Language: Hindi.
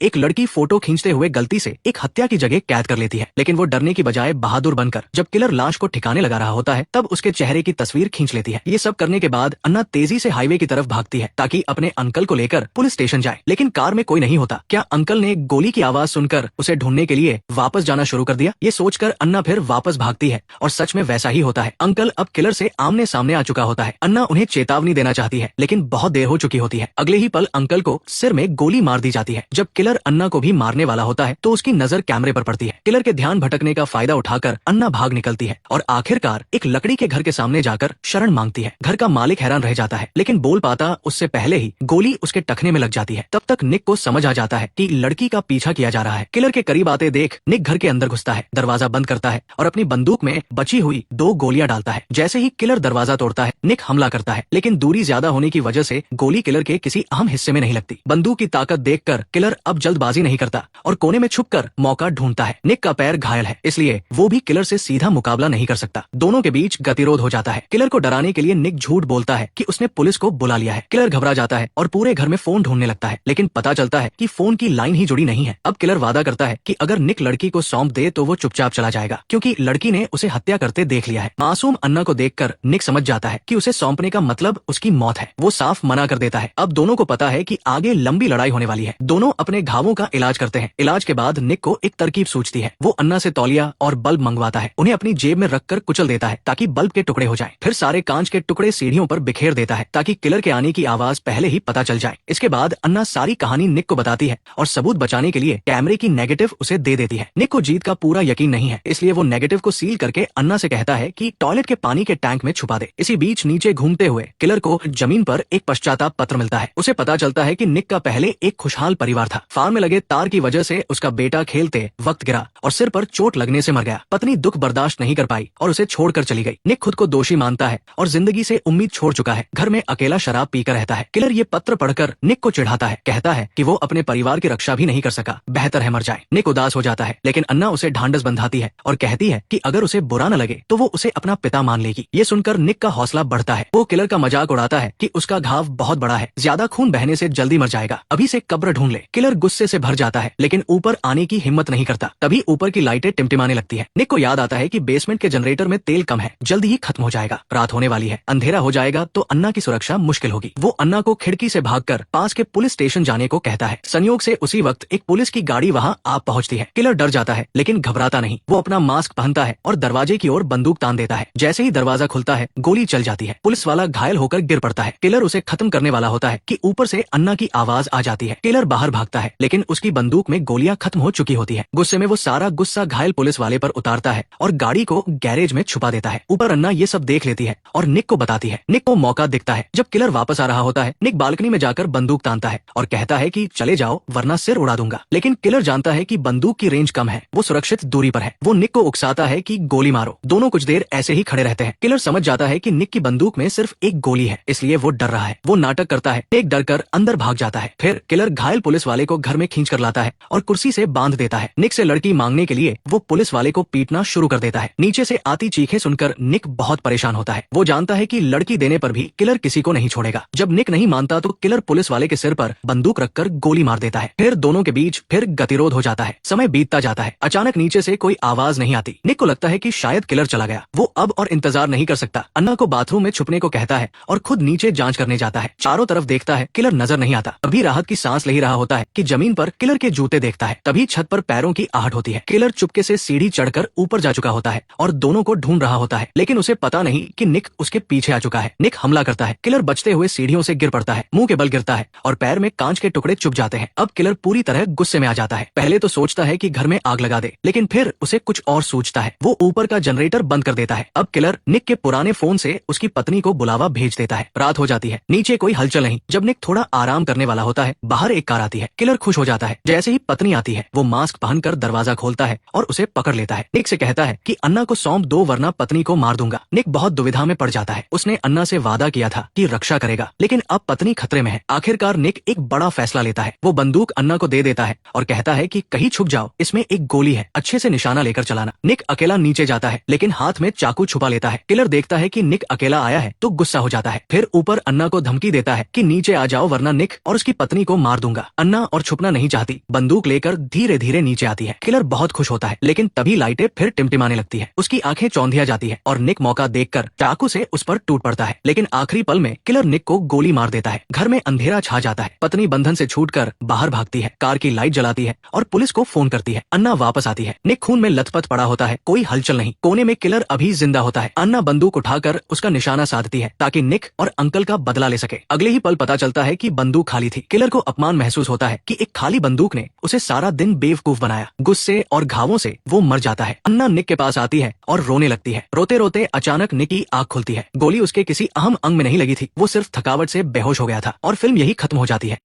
एक लड़की फोटो खींचते हुए गलती से एक हत्या की जगह कैद कर लेती है, लेकिन वो डरने की बजाय बहादुर बनकर जब किलर लाश को ठिकाने लगा रहा होता है तब उसके चेहरे की तस्वीर खींच लेती है। ये सब करने के बाद अन्ना तेजी से हाईवे की तरफ भागती है ताकि अपने अंकल को लेकर पुलिस स्टेशन जाए, लेकिन कार में कोई नहीं होता। क्या अंकल ने गोली की आवाज सुनकर उसे ढूंढने के लिए वापस जाना शुरू कर दिया? ये सोचकर अन्ना फिर वापस भागती है और सच में वैसा ही होता है। अंकल अब किलर से आमने सामने आ चुका होता है। अन्ना उन्हें चेतावनी देना चाहती है, लेकिन बहुत देर हो चुकी होती है। अगले ही पल अंकल को सिर में गोली मार दी जाती है। जब किलर अन्ना को भी मारने वाला होता है तो उसकी नजर कैमरे पर पड़ती है। किलर के ध्यान भटकने का फायदा उठाकर अन्ना भाग निकलती है और आखिरकार एक लकड़ी के घर के सामने जाकर शरण मांगती है। घर का मालिक हैरान रह जाता है, लेकिन बोल पाता उससे पहले ही गोली उसके टखने में लग जाती है। तब तक निक को समझ आ जाता है कि लड़की का पीछा किया जा रहा है। किलर के करीब आते देख निक घर के अंदर घुसता है, दरवाजा बंद करता है और अपनी बंदूक में बची हुई 2 गोलियां डालता है। जैसे ही किलर दरवाजा तोड़ता है निक हमला करता है, लेकिन दूरी ज्यादा होने की वजह से गोली किलर के किसी अहम हिस्से में नहीं लगती। बंदूक की ताकत देखकर किलर अब जल्दबाजी नहीं करता और कोने में छुपकर मौका ढूंढता है। निक का पैर घायल है, इसलिए वो भी किलर से सीधा मुकाबला नहीं कर सकता। दोनों के बीच गतिरोध हो जाता है। किलर को डराने के लिए निक झूठ बोलता है कि उसने पुलिस को बुला लिया है। किलर घबरा जाता है और पूरे घर में फोन ढूंढने लगता है, लेकिन पता चलता है कि फोन की लाइन ही जुड़ी नहीं है। अब किलर वादा करता है कि अगर निक लड़की को सौंप दे तो वो चुपचाप चला जाएगा, क्योंकि लड़की ने उसे हत्या करते देख लिया है। मासूम अन्ना को देखकर निक समझ जाता है कि उसे सौंपने का मतलब उसकी मौत है। वो साफ मना कर देता है। अब दोनों को पता है कि आगे लंबी लड़ाई होने वाली है। दोनों अपने घावों का इलाज करते हैं। इलाज के बाद निक को एक तरकीब सूझती है। वो अन्ना से तौलिया और बल्ब मंगवाता है, उन्हें अपनी जेब में रखकर कुचल देता है ताकि बल्ब के टुकड़े हो जाएं। फिर सारे कांच के टुकड़े सीढ़ियों पर बिखेर देता है ताकि किलर के आने की आवाज पहले ही पता चल जाए। इसके बाद अन्ना सारी कहानी निक को बताती है और सबूत बचाने के लिए कैमरे की नेगेटिव उसे दे देती है। निक को जीत का पूरा यकीन नहीं है, इसलिए वो नेगेटिव को सील करके अन्ना से कहता है कि टॉयलेट के पानी के टैंक में छुपा दे। इसी बीच नीचे घूमते हुए किलर को जमीन पर एक पश्चाताप पत्र मिलता है। उसे पता चलता है कि निक का पहले एक खुशहाल परिवार था। फार्म में लगे तार की वजह से उसका बेटा खेलते वक्त गिरा और सिर पर चोट लगने से मर गया। पत्नी दुख बर्दाश्त नहीं कर पाई और उसे छोड़कर चली गई। निक खुद को दोषी मानता है और जिंदगी से उम्मीद छोड़ चुका है। घर में अकेला शराब पीकर रहता है। किलर ये पत्र पढ़कर निक को चिढ़ाता है, कहता है कि वो अपने परिवार की रक्षा भी नहीं कर सका, बेहतर है मर जाए। निक उदास हो जाता है, लेकिन अन्ना उसे ढांढस बंधाती है और कहती है कि अगर उसे बुरा न लगे तो वो उसे अपना पिता मान लेगी। ये सुनकर निक का हौसला बढ़ता है। वो किलर का मजाक उड़ाता है कि उसका घाव बहुत बड़ा है, ज्यादा खून बहने से जल्दी मर जाएगा, अभी से कब्र ढूंढ ले। किलर गुस्से से भर जाता है, लेकिन ऊपर आने की हिम्मत नहीं करता। तभी ऊपर की लाइटें टिमटिमाने लगती है। निक को याद आता है कि बेसमेंट के जनरेटर में तेल कम है, जल्दी ही खत्म हो जाएगा। रात होने वाली है, अंधेरा हो जाएगा तो अन्ना की सुरक्षा मुश्किल होगी। वो अन्ना को खिड़की से भागकर पास के पुलिस स्टेशन जाने को कहता है। संयोग से उसी वक्त एक पुलिस की गाड़ी वहां आ पहुंचती है। किलर डर जाता है, लेकिन घबराता नहीं। वो अपना मास्क पहनता है और दरवाजे की ओर बंदूक तान देता है। जैसे ही दरवाजा खुलता है गोली चल जाती है। पुलिस वाला घायल होकर गिर पड़ता है। किलर उसे खत्म करने वाला होता है कि ऊपर से अन्ना की आवाज आ जाती है। किलर बाहर भागता है, लेकिन उसकी बंदूक में गोलियां खत्म हो चुकी होती है। गुस्से में वो सारा गुस्सा घायल पुलिस वाले पर उतारता है और गाड़ी को गैरेज में छुपा देता है। ऊपर अन्ना ये सब देख लेती है और निक को बताती है। निक को मौका दिखता है। जब किलर वापस आ रहा होता है, निक बालकनी में जाकर बंदूक तानता है और कहता है कि चले जाओ वरना सिर उड़ा दूंगा। लेकिन किलर जानता है कि बंदूक की रेंज कम है, वो सुरक्षित दूरी पर है। वो निक को उकसाता है कि गोली मारो। दोनों कुछ देर ऐसे ही खड़े रहते हैं। किलर समझ जाता है कि निक की बंदूक में सिर्फ एक गोली है, इसलिए वो डर रहा है। वो नाटक करता है। निक डर कर अंदर भाग जाता है। फिर किलर घायल पुलिस वाले को घर में खींच कर लाता है और कुर्सी से बांध देता है। निक से लड़की मांगने के लिए वो पुलिस वाले को पीटना शुरू कर देता है। नीचे से आती चीखें सुनकर निक बहुत परेशान होता है। वो जानता है कि लड़की देने पर भी किलर किसी को नहीं छोड़ेगा। जब निक नहीं मानता तो किलर पुलिस वाले के सिर पर बंदूक रखकर गोली मार देता है। फिर दोनों के बीच फिर गतिरोध हो जाता है। समय बीतता जाता है। अचानक नीचे से कोई आवाज नहीं आती। निक को लगता है कि शायद किलर चला गया। वो अब और इंतजार नहीं कर सकता। अन्ना को बाथरूम में छुपने को कहता है और खुद नीचे जांच करने जाता है। चारों तरफ देखता है, किलर नजर नहीं आता। अभी राहत की सांस ले ही रहा होता है कि जमीन पर किलर के जूते देखता है। तभी छत पर पैरों की आहट होती है। किलर चुपके से सीढ़ी चढ़कर ऊपर जा चुका होता है और दोनों को ढूंढ रहा होता है, लेकिन उसे पता नहीं कि निक उसके पीछे आ चुका है। निक हमला करता है। किलर बचते हुए सीढ़ियों से गिर पड़ता है, मुंह के बल गिरता है और पैर में कांच के टुकड़े चुभ जाते हैं। अब किलर पूरी तरह गुस्से में आ जाता है। पहले तो सोचता है कि घर में आग लगा दे, लेकिन फिर उसे कुछ और सूझता है। वो ऊपर का जनरेटर बंद कर देता है। अब किलर निक के पुराने फोन से उसकी पत्नी को बुलावा भेज देता है। रात हो जाती है। नीचे कोई हलचल नहीं। जब निक थोड़ा आराम करने वाला होता है, बाहर एक कार आती है। किलर खुश हो जाता है। जैसे ही पत्नी आती है, वो मास्क पहनकर दरवाजा खोलता है और उसे पकड़ लेता है। निक से कहता है कि अन्ना को सौंप दो वरना पत्नी को मार दूंगा। निक बहुत दुविधा में पड़ जाता है। उसने अन्ना से वादा किया था कि रक्षा करेगा, लेकिन अब पत्नी खतरे में है। आखिरकार निक एक बड़ा फैसला लेता है। वो बंदूक अन्ना को दे देता है और कहता है कि कहीं छुप जाओ, इसमें एक गोली है, अच्छे से निशाना लेकर चलाना। निक अकेला नीचे जाता है, लेकिन हाथ में चाकू छुपा लेता है। किलर देखता है कि निक अकेला आया है तो गुस्सा हो जाता है। फिर ऊपर अन्ना को धमकी देता है कि नीचे आ जाओ वरना निक और उसकी पत्नी को मार दूंगा। अन्ना और छुपना नहीं चाहती, बंदूक लेकर धीरे धीरे नीचे आती है। किलर बहुत खुश होता है, लेकिन तभी लाइटें फिर टिमटिमाने लगती है। उसकी आंखें चौंधिया जाती है और निक मौका देखकर चाकू से उस पर टूट पड़ता है। लेकिन आखिरी पल में किलर निक को गोली मार देता है। घर में अंधेरा छा जाता है। पत्नी बंधन से छूटकर बाहर भागती है, कार की लाइट जलाती है और पुलिस को फोन करती है। अन्ना वापस आती है। निक खून में लथपथ पड़ा होता है, कोई हलचल नहीं। कोने में किलर अभी जिंदा होता है। अन्ना बंदूक उठाकर उसका निशाना साधती है ताकि निक और अंकल का बदला ले सके। अगले ही पल पता चलता है कि बंदूक खाली थी। किलर को अपमान महसूस होता है कि एक खाली बंदूक ने उसे सारा दिन बेवकूफ बनाया। गुस्से और घावों से वो मर जाता है। अन्ना निक के पास आती है और रोने लगती है। रोते रोते अचानक निक की आंख खुलती है। गोली उसके किसी अहम अंग में नहीं लगी थी, वो सिर्फ थकावट से बेहोश हो गया था और फिल्म यही खत्म हो जाती है।